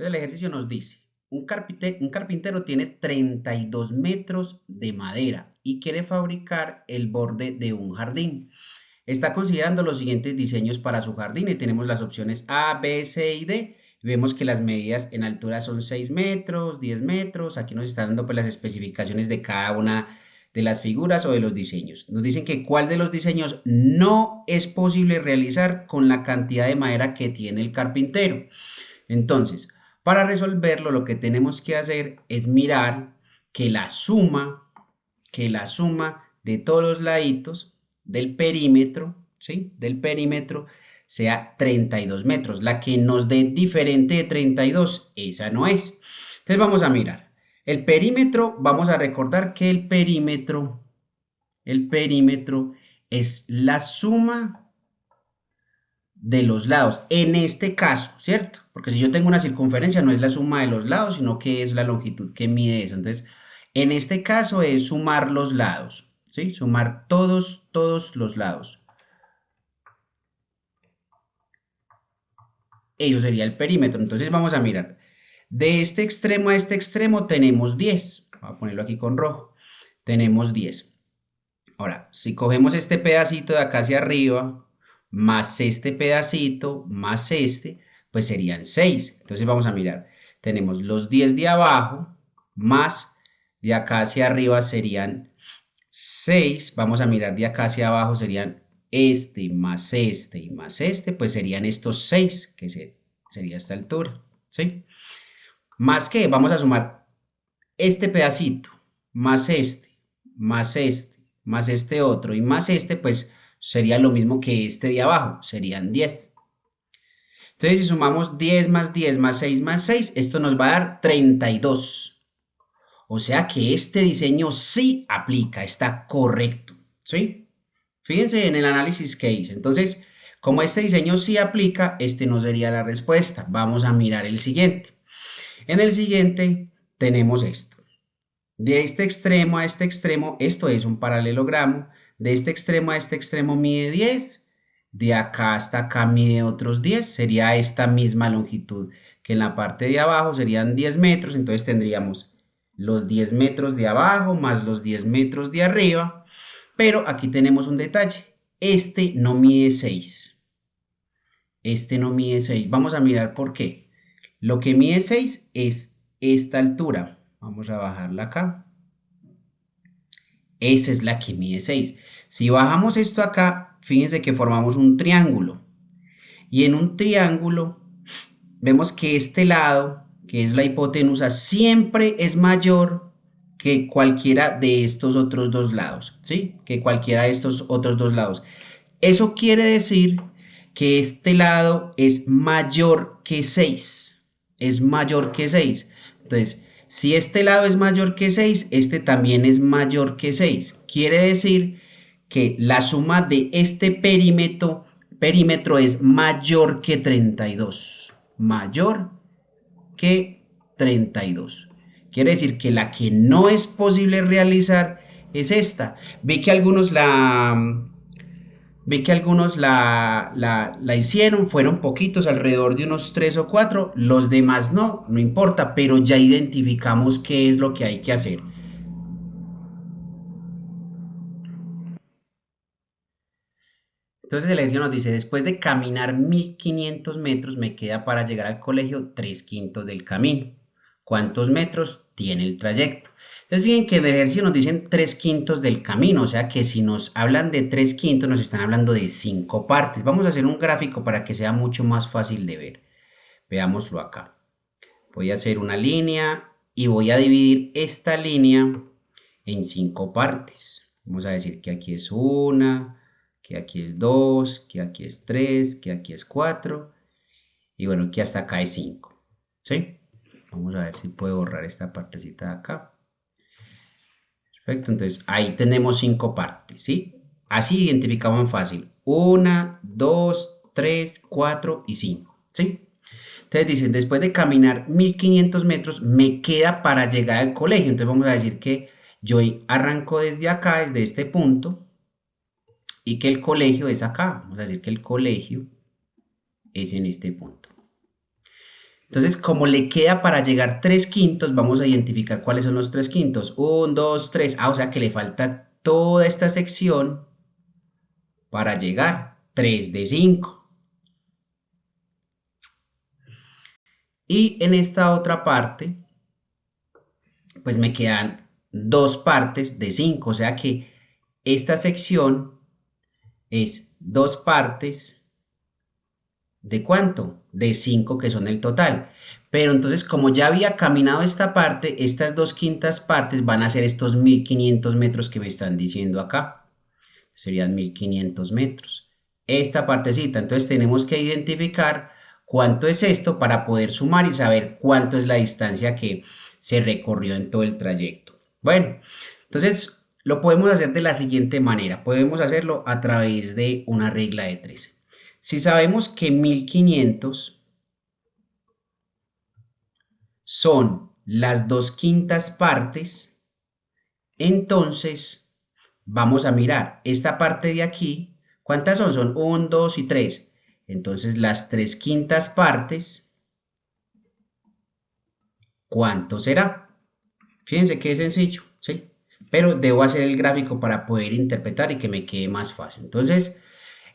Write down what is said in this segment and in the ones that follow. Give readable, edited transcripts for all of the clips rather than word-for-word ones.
Entonces el ejercicio nos dice, un carpintero tiene 32 metros de madera y quiere fabricar el borde de un jardín. Está considerando los siguientes diseños para su jardín y tenemos las opciones A, B, C y D. Vemos que las medidas en altura son 6 metros, 10 metros. Aquí nos están dando pues, las especificaciones de cada una de las figuras o de los diseños. Nos dicen que cuál de los diseños no es posible realizar con la cantidad de madera que tiene el carpintero. Entonces, para resolverlo, lo que tenemos que hacer es mirar que la suma de todos los laditos del perímetro, ¿sí? Del perímetro sea 32 metros. La que nos dé diferente de 32, esa no es. Entonces vamos a mirar. El perímetro, vamos a recordar que el perímetro es la suma de los lados, en este caso, ¿cierto? Porque si yo tengo una circunferencia no es la suma de los lados, sino que es la longitud que mide eso. Entonces, en este caso es sumar los lados, ¿sí? Sumar todos los lados. Eso sería el perímetro. Entonces vamos a mirar. De este extremo a este extremo tenemos 10. Voy a ponerlo aquí con rojo. Tenemos 10. Ahora, si cogemos este pedacito de acá hacia arriba, más este pedacito, más este, pues serían 6. Entonces vamos a mirar. Tenemos los 10 de abajo, más de acá hacia arriba serían 6. Vamos a mirar de acá hacia abajo, serían este, y más este, pues serían estos 6, que sería esta altura, ¿sí? Más que vamos a sumar este pedacito, más este, más este, más este otro y más este, pues sería lo mismo que este de abajo, serían 10. Entonces, si sumamos 10 más 10 más 6 más 6, esto nos va a dar 32. O sea que este diseño sí aplica, está correcto, ¿sí? Fíjense en el análisis que hice. Entonces, como este diseño sí aplica, este no sería la respuesta. Vamos a mirar el siguiente. En el siguiente tenemos esto. De este extremo a este extremo, esto es un paralelogramo. De este extremo a este extremo mide 10. De acá hasta acá mide otros 10. Sería esta misma longitud que en la parte de abajo serían 10 metros. Entonces tendríamos los 10 metros de abajo más los 10 metros de arriba. Pero aquí tenemos un detalle. Este no mide 6. Este no mide 6. Vamos a mirar por qué. Lo que mide 6 es esta altura. Vamos a bajarla acá. Esa es la que mide 6. Si bajamos esto acá, fíjense que formamos un triángulo. Y en un triángulo vemos que este lado, que es la hipotenusa, siempre es mayor que cualquiera de estos otros dos lados, ¿sí? Que cualquiera de estos otros dos lados. Eso quiere decir que este lado es mayor que 6. Es mayor que 6. Entonces, si este lado es mayor que 6, este también es mayor que 6. Quiere decir que la suma de este perímetro es mayor que 32. Mayor que 32. Quiere decir que la que no es posible realizar es esta. Vi que algunos la hicieron, fueron poquitos, alrededor de unos 3 o 4, los demás no, no importa, pero ya identificamos qué es lo que hay que hacer. Entonces el ejercicio nos dice, después de caminar 1500 metros me queda para llegar al colegio 3 quintos del camino. ¿Cuántos metros tiene el trayecto? Entonces fíjense que en el ejercicio nos dicen 3 quintos del camino, o sea que si nos hablan de 3 quintos nos están hablando de 5 partes. Vamos a hacer un gráfico para que sea mucho más fácil de ver. Veámoslo acá. Voy a hacer una línea y voy a dividir esta línea en 5 partes. Vamos a decir que aquí es una, que aquí es 2, que aquí es 3, que aquí es 4 y bueno, que hasta acá es 5. ¿Sí? Vamos a ver si puedo borrar esta partecita de acá. Perfecto, entonces ahí tenemos 5 partes, ¿sí? Así identificamos fácil. 1, 2, 3, 4 y 5, ¿sí? Entonces dicen, después de caminar 1500 metros, me queda para llegar al colegio. Entonces vamos a decir que yo arranco desde acá, desde este punto, y que el colegio es acá. Vamos a decir que el colegio es en este punto. Entonces, como le queda para llegar 3 quintos, vamos a identificar cuáles son los 3 quintos. 1, 2, 3. O sea que le falta toda esta sección para llegar. 3 de 5. Y en esta otra parte, pues me quedan 2 partes de 5. O sea que esta sección es 2 partes ¿de cuánto? De 5 que son el total. Pero entonces como ya había caminado esta parte, estas 2 quintas partes van a ser estos 1500 metros que me están diciendo acá. Serían 1500 metros. Esta partecita, entonces tenemos que identificar cuánto es esto para poder sumar y saber cuánto es la distancia que se recorrió en todo el trayecto. Bueno, entonces lo podemos hacer de la siguiente manera. Podemos hacerlo a través de una regla de 3. Si sabemos que 1500 son las 2 quintas partes, entonces vamos a mirar esta parte de aquí. ¿Cuántas son? Son 1, 2 y 3. Entonces las 3 quintas partes, ¿cuánto será? Fíjense que es sencillo, ¿sí? Pero debo hacer el gráfico para poder interpretar y que me quede más fácil. Entonces,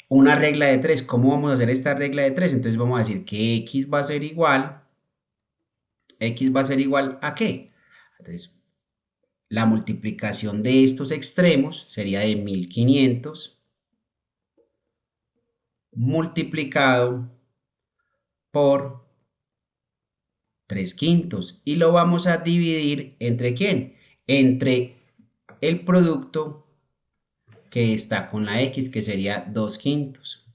una regla de 3. ¿Cómo vamos a hacer esta regla de 3? Entonces vamos a decir que x va a ser igual ¿a qué? Entonces, la multiplicación de estos extremos sería de 1500 multiplicado por 3 quintos. Y lo vamos a dividir ¿entre quién? Entre el producto que está con la x, que sería 2 quintos.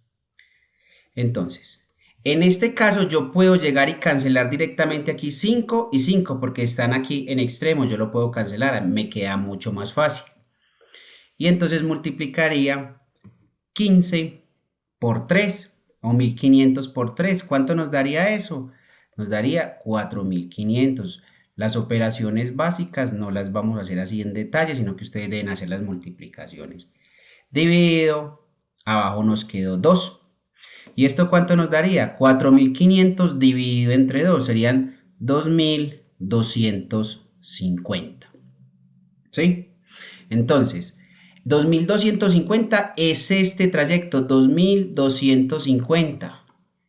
Entonces, en este caso yo puedo llegar y cancelar directamente aquí 5 y 5 porque están aquí en extremo, yo lo puedo cancelar, me queda mucho más fácil. Y entonces multiplicaría 15 por 3 o 1500 por 3. ¿Cuánto nos daría eso? Nos daría 4500. Las operaciones básicas no las vamos a hacer así en detalle, sino que ustedes deben hacer las multiplicaciones. Dividido, abajo nos quedó 2. ¿Y esto cuánto nos daría? 4500 dividido entre 2 serían 2250. ¿Sí? Entonces, 2250 es este trayecto, 2250.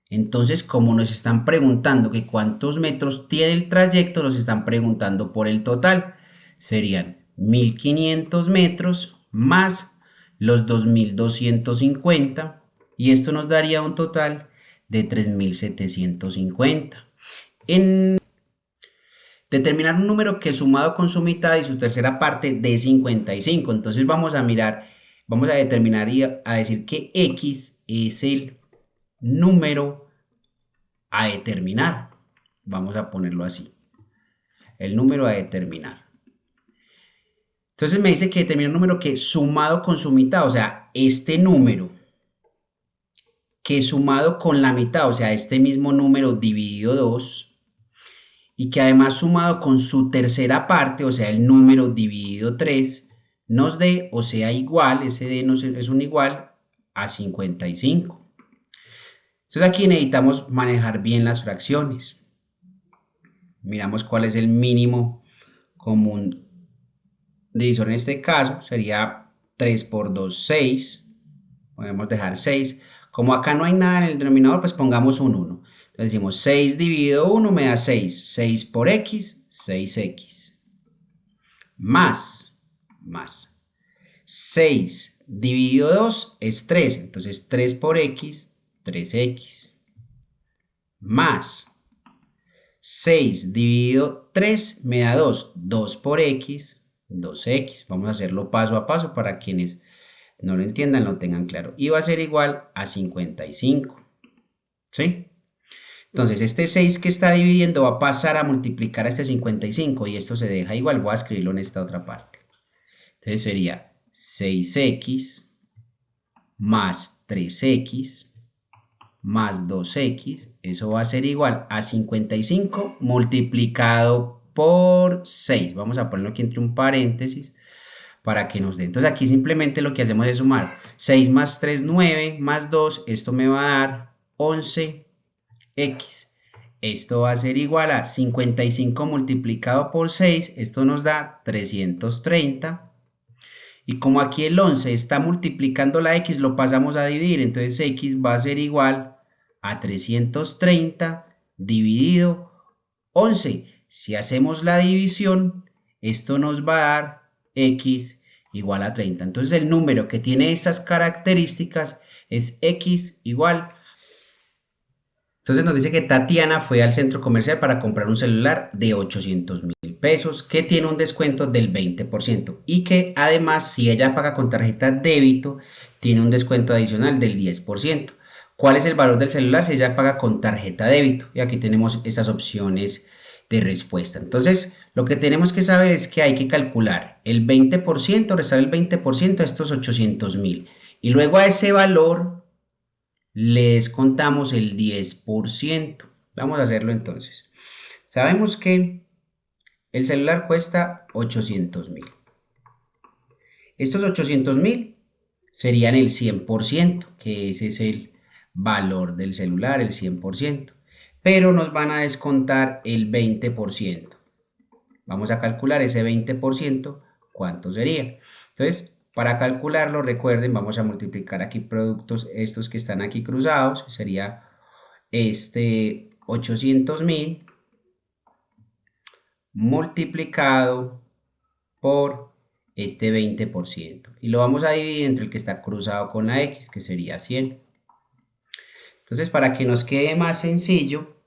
Entonces, como nos están preguntando que cuántos metros tiene el trayecto, nos están preguntando por el total. Serían 1500 metros más los 2250 y esto nos daría un total de 3750. En determinar un número que sumado con su mitad y su tercera parte dé 55. Entonces vamos a mirar, vamos a determinar y a decir que x es el número a determinar. Vamos a ponerlo así. El número a determinar. Entonces me dice que determina un número que sumado con su mitad, o sea, este número que sumado con la mitad, o sea, este mismo número dividido 2, y que además sumado con su tercera parte, o sea, el número dividido 3, nos dé, o sea, igual, ese d es un igual a 55. Entonces aquí necesitamos manejar bien las fracciones. Miramos cuál es el mínimo común divisor en este caso, sería 3 por 2, 6. Podemos dejar 6. Como acá no hay nada en el denominador, pues pongamos un 1. Entonces decimos 6 dividido 1 me da 6. 6 por x, 6x. Más 6 dividido 2 es 3. Entonces 3 por x, 3x. Más 6 dividido 3 me da 2. 2 por x, 2x. Vamos a hacerlo paso a paso para quienes no lo entiendan, lo tengan claro. Y va a ser igual a 55. ¿Sí? Entonces, este 6 que está dividiendo va a pasar a multiplicar a este 55 y esto se deja igual. Voy a escribirlo en esta otra parte. Entonces sería 6x más 3x más 2x. Eso va a ser igual a 55 multiplicado por 6. Vamos a ponerlo aquí entre un paréntesis para que nos dé. Entonces aquí simplemente lo que hacemos es sumar 6 más 3, 9, más 2, esto me va a dar 11x. esto va a ser igual a 55 multiplicado por 6, esto nos da 330. Y como aquí el 11 está multiplicando la x, lo pasamos a dividir, entonces x va a ser igual a 330 dividido 11. Si hacemos la división, esto nos va a dar x igual a 30. Entonces el número que tiene estas características es x igual. Entonces nos dice que Tatiana fue al centro comercial para comprar un celular de 800.000 pesos que tiene un descuento del 20% y que además si ella paga con tarjeta débito tiene un descuento adicional del 10%. ¿Cuál es el valor del celular si ella paga con tarjeta débito? Y aquí tenemos esas opciones de respuesta. Entonces lo que tenemos que saber es que hay que calcular el 20%, restar el 20% de estos 800.000 y luego a ese valor le descontamos el 10%. Vamos a hacerlo entonces. Sabemos que el celular cuesta 800.000. Estos 800.000 serían el 100%, que ese es el valor del celular, el 100%. Pero nos van a descontar el 20%. Vamos a calcular ese 20%, ¿cuánto sería? Entonces, para calcularlo, recuerden, vamos a multiplicar aquí productos, estos que están aquí cruzados, sería 800.000 multiplicado por este 20%. Y lo vamos a dividir entre el que está cruzado con la x, que sería 100. Entonces, para que nos quede más sencillo,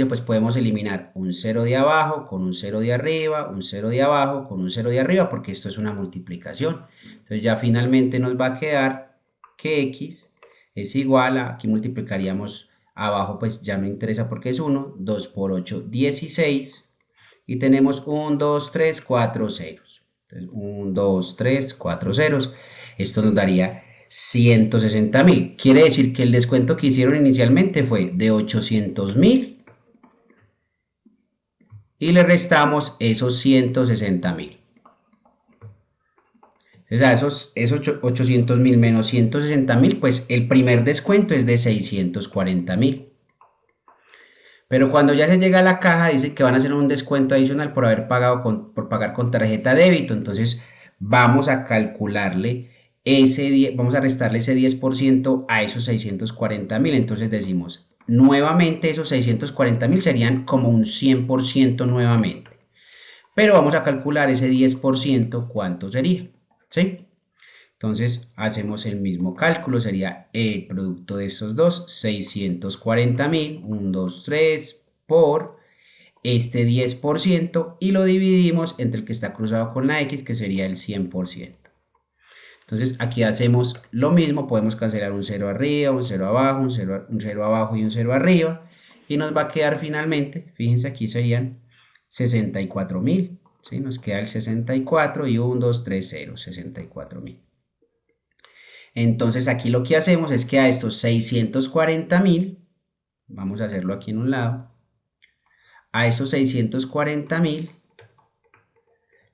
pues podemos eliminar un 0 de abajo con un 0 de arriba, un 0 de abajo con un 0 de arriba, porque esto es una multiplicación. Entonces ya finalmente nos va a quedar que x es igual a, aquí multiplicaríamos abajo, pues ya no interesa porque es 1, 2 por 8, 16, y tenemos 1, 2, 3, 4 ceros. Entonces 1, 2, 3, 4 ceros. Esto nos daría 160.000. Quiere decir que el descuento que hicieron inicialmente fue de 800.000 y le restamos esos 160.000. O sea, esos 800.000 menos 160.000, pues el primer descuento es de 640.000. Pero cuando ya se llega a la caja, dice que van a hacer un descuento adicional por haber pagado por pagar con tarjeta de débito. Entonces vamos a calcularle vamos a restarle ese 10% a esos 640.000. Entonces decimos, nuevamente esos 640.000 serían como un 100% nuevamente. Pero vamos a calcular ese 10%, ¿cuánto sería? ¿Sí? Entonces hacemos el mismo cálculo, sería el producto de estos dos, 640.000, 1, 2, 3, por este 10% y lo dividimos entre el que está cruzado con la x, que sería el 100%. Entonces aquí hacemos lo mismo, podemos cancelar un 0 arriba, un 0 abajo, un 0 abajo y un 0 arriba, y nos va a quedar finalmente, fíjense aquí serían 64.000, ¿sí? Nos queda el 64 y 1, 2, 3, 0, 64.000. Entonces aquí lo que hacemos es que a estos 640.000, vamos a hacerlo aquí en un lado, a esos 640.000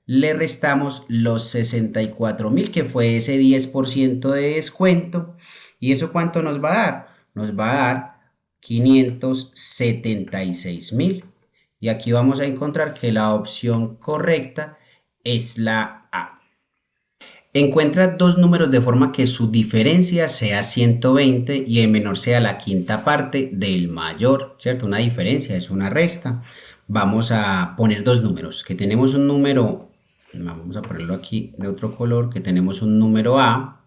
le restamos los 64.000, que fue ese 10% de descuento. ¿Y eso cuánto nos va a dar? Nos va a dar 576.000. Y aquí vamos a encontrar que la opción correcta es la A. Encuentra dos números de forma que su diferencia sea 120 y el menor sea la quinta parte del mayor, ¿cierto? Una diferencia es una resta. Vamos a poner dos números, que tenemos un número, vamos a ponerlo aquí de otro color, que tenemos un número A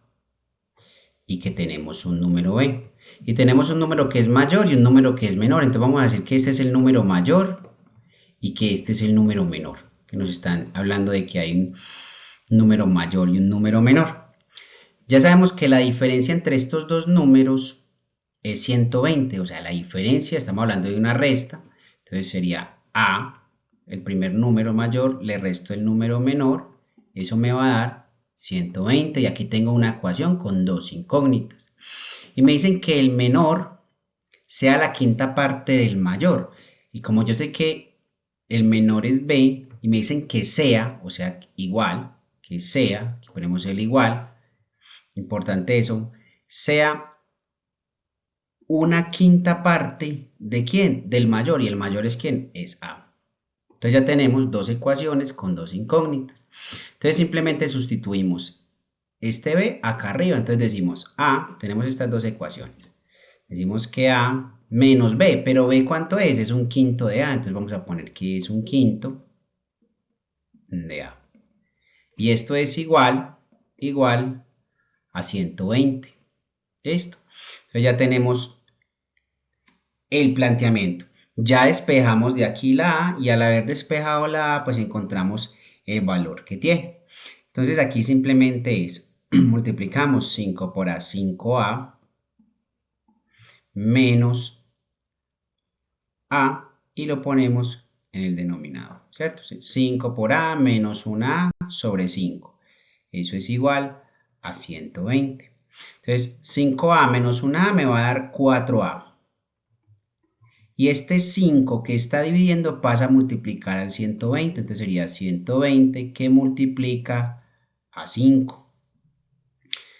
y que tenemos un número B. Y tenemos un número que es mayor y un número que es menor. Entonces vamos a decir que este es el número mayor y que este es el número menor, que nos están hablando de que hay un número mayor y un número menor. Ya sabemos que la diferencia entre estos dos números es 120, o sea, la diferencia, estamos hablando de una resta, entonces sería A, el primer número mayor, le resto el número menor, eso me va a dar 120 y aquí tengo una ecuación con dos incógnitas. Y me dicen que el menor sea la quinta parte del mayor. Y como yo sé que el menor es B y me dicen que sea, o sea, igual, que sea, aquí ponemos el igual, importante eso, sea una quinta parte ¿de quién? Del mayor, y el mayor es ¿quién? Es A. Entonces ya tenemos dos ecuaciones con dos incógnitas. Entonces simplemente sustituimos este B acá arriba, entonces decimos A, tenemos estas dos ecuaciones. Decimos que A menos B, pero B ¿cuánto es? Es un quinto de A, entonces vamos a poner que es un quinto de A. Y esto es igual a 120. ¿Listo? Entonces ya tenemos el planteamiento. Ya despejamos de aquí la A y al haber despejado la A, pues encontramos el valor que tiene. Entonces aquí simplemente es, multiplicamos 5 por A, 5A, menos A, y lo ponemos en el denominador, ¿cierto? 5 por A menos 1A sobre 5. Eso es igual a 120. Entonces 5A menos 1A me va a dar 4A. Y este 5 que está dividiendo pasa a multiplicar al 120, entonces sería 120 que multiplica a 5.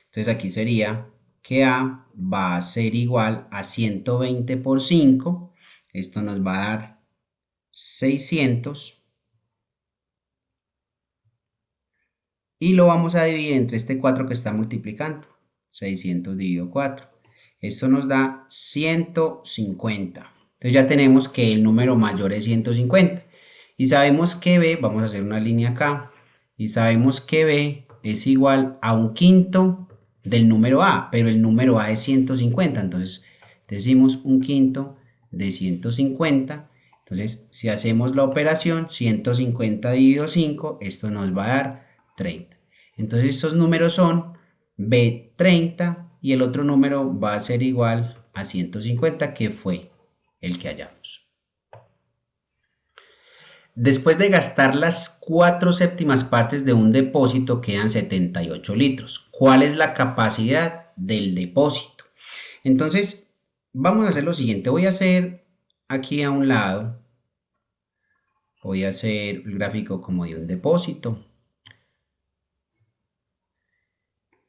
Entonces aquí sería que A va a ser igual a 120 por 5. Esto nos va a dar 600. Y lo vamos a dividir entre este 4 que está multiplicando. 600 dividido 4. Esto nos da 150. Entonces ya tenemos que el número mayor es 150. Y sabemos que B, vamos a hacer una línea acá, y sabemos que B es igual a un quinto del número A, pero el número A es 150, entonces decimos un quinto de 150. Entonces si hacemos la operación 150 dividido 5, esto nos va a dar 30. Entonces estos números son B30 y el otro número va a ser igual a 150, que fue el que hallamos. Después de gastar las 4 séptimas partes de un depósito quedan 78 litros. ¿Cuál es la capacidad del depósito? Entonces, vamos a hacer lo siguiente. Voy a hacer aquí a un lado, voy a hacer el gráfico como de un depósito.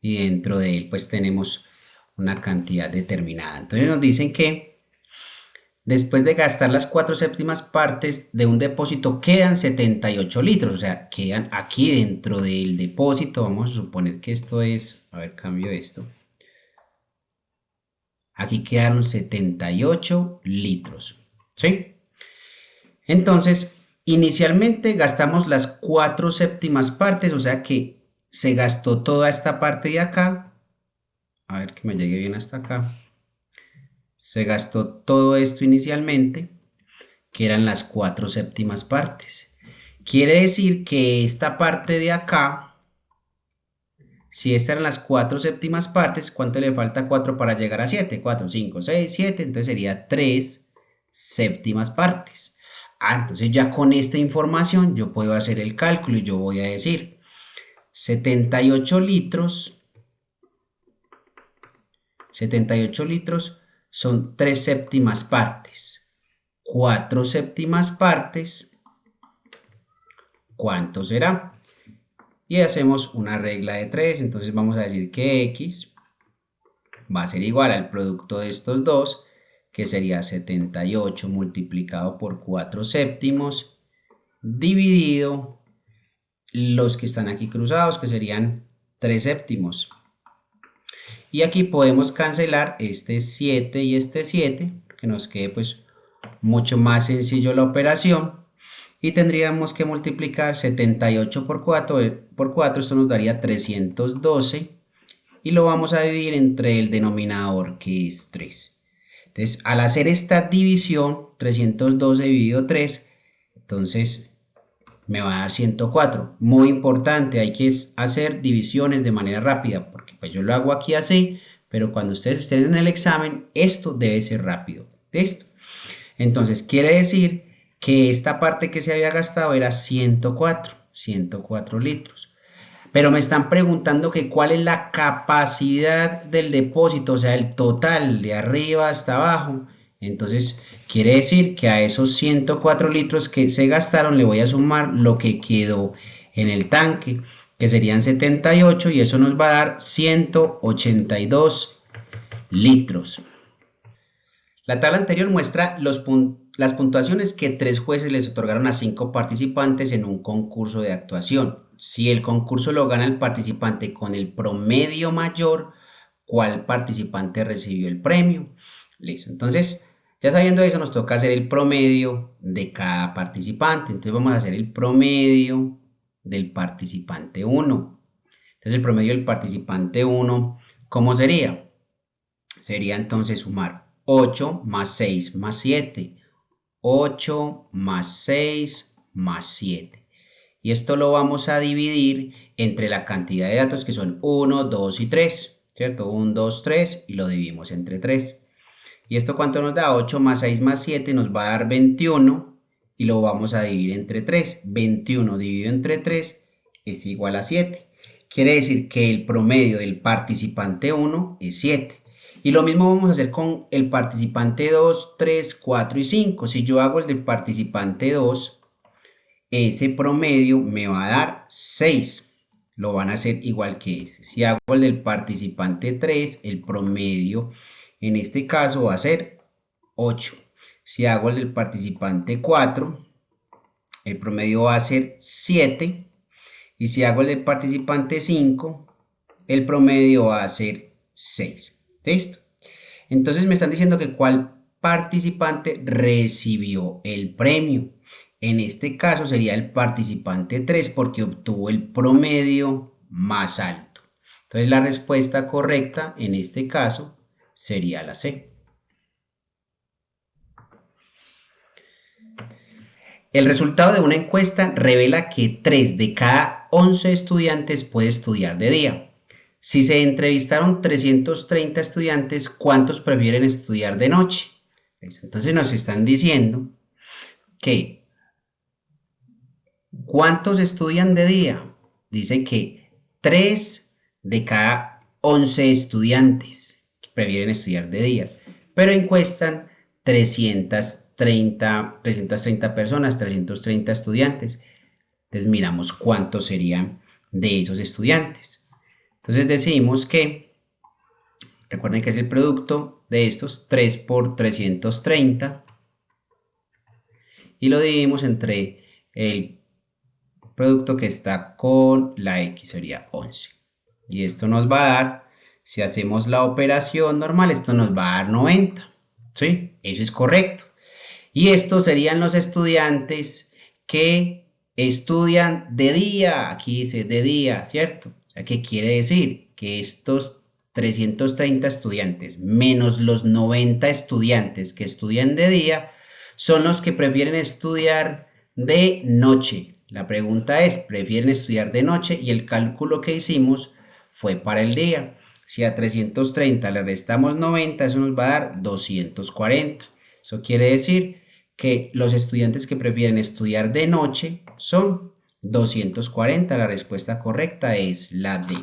Y dentro de él pues tenemos una cantidad determinada. Entonces nos dicen que después de gastar las 4 séptimas partes de un depósito quedan 78 litros, o sea, quedan aquí dentro del depósito. Vamos a suponer que esto es, a ver, cambio esto. Aquí quedaron 78 litros, ¿sí? Entonces, inicialmente gastamos las 4 séptimas partes, o sea que se gastó toda esta parte de acá. A ver que me llegue bien hasta acá. Se gastó todo esto inicialmente, que eran las 4 séptimas partes. Quiere decir que esta parte de acá, si estas eran las 4 séptimas partes, ¿cuánto le falta 4 para llegar a 7? 4, 5, 6, 7, entonces sería 3 séptimas partes. Entonces ya con esta información yo puedo hacer el cálculo y yo voy a decir 78 litros. 78 litros son 3 séptimas partes. 4 séptimas partes, ¿cuánto será? Y hacemos una regla de 3, entonces vamos a decir que X va a ser igual al producto de estos dos, que sería 78 multiplicado por 4 séptimos, dividido los que están aquí cruzados, que serían 3 séptimos. Y aquí podemos cancelar este 7 y este 7, que nos quede pues mucho más sencillo la operación. Y tendríamos que multiplicar 78 por 4, esto nos daría 312. Y lo vamos a dividir entre el denominador, que es 3. Entonces, al hacer esta división, 312 dividido 3, entonces me va a dar 104. Muy importante, hay que hacer divisiones de manera rápida, porque pues yo lo hago aquí así, pero cuando ustedes estén en el examen, esto debe ser rápido. ¿Listo? Entonces, quiere decir que esta parte que se había gastado era 104 litros. Pero me están preguntando que cuál es la capacidad del depósito, o sea, el total de arriba hasta abajo. Entonces, quiere decir que a esos 104 litros que se gastaron le voy a sumar lo que quedó en el tanque, que serían 78, y eso nos va a dar 182 litros. La tabla anterior muestra las puntuaciones que 3 jueces les otorgaron a 5 participantes en un concurso de actuación. Si el concurso lo gana el participante con el promedio mayor, ¿cuál participante recibió el premio? Listo. Entonces, ya sabiendo eso, nos toca hacer el promedio de cada participante. Entonces, vamos a hacer el promedio del participante 1. Entonces, el promedio del participante 1, ¿cómo sería? Sería entonces sumar 8 más 6 más 7. 8 más 6 más 7. Y esto lo vamos a dividir entre la cantidad de datos que son 1, 2 y 3. ¿Cierto? 1, 2, 3 y lo dividimos entre 3. ¿Y esto cuánto nos da? 8 más 6 más 7 nos va a dar 21 y lo vamos a dividir entre 3. 21 dividido entre 3 es igual a 7. Quiere decir que el promedio del participante 1 es 7. Y lo mismo vamos a hacer con el participante 2, 3, 4 y 5. Si yo hago el del participante 2, ese promedio me va a dar 6. Lo van a hacer igual que ese. Si hago el del participante 3, el promedio en este caso va a ser 8. Si hago el del participante 4, el promedio va a ser 7. Y si hago el del participante 5, el promedio va a ser 6. ¿Listo? Entonces me están diciendo que cuál participante recibió el premio. En este caso sería el participante 3 porque obtuvo el promedio más alto. Entonces la respuesta correcta en este caso sería la C. El resultado de una encuesta revela que 3 de cada 11 estudiantes puede estudiar de día. Si se entrevistaron 330 estudiantes, ¿cuántos prefieren estudiar de noche? Entonces nos están diciendo que ¿cuántos estudian de día? Dice que 3 de cada 11 estudiantes prefieren estudiar de días, pero encuestan 330 personas, 330 estudiantes. Entonces miramos cuántos serían de esos estudiantes. Entonces decimos que, recuerden que es el producto de estos 3 por 330 y lo dividimos entre el producto que está con la X, sería 11. Y esto nos va a dar, si hacemos la operación normal, esto nos va a dar 90. ¿Sí? Eso es correcto. Y estos serían los estudiantes que estudian de día. Aquí dice de día, ¿cierto? O sea, ¿qué quiere decir? Que estos 330 estudiantes menos los 90 estudiantes que estudian de día son los que prefieren estudiar de noche. La pregunta es, ¿prefieren estudiar de noche? Y el cálculo que hicimos fue para el día. Si a 330 le restamos 90, eso nos va a dar 240. Eso quiere decir que los estudiantes que prefieren estudiar de noche son 240. La respuesta correcta es la D.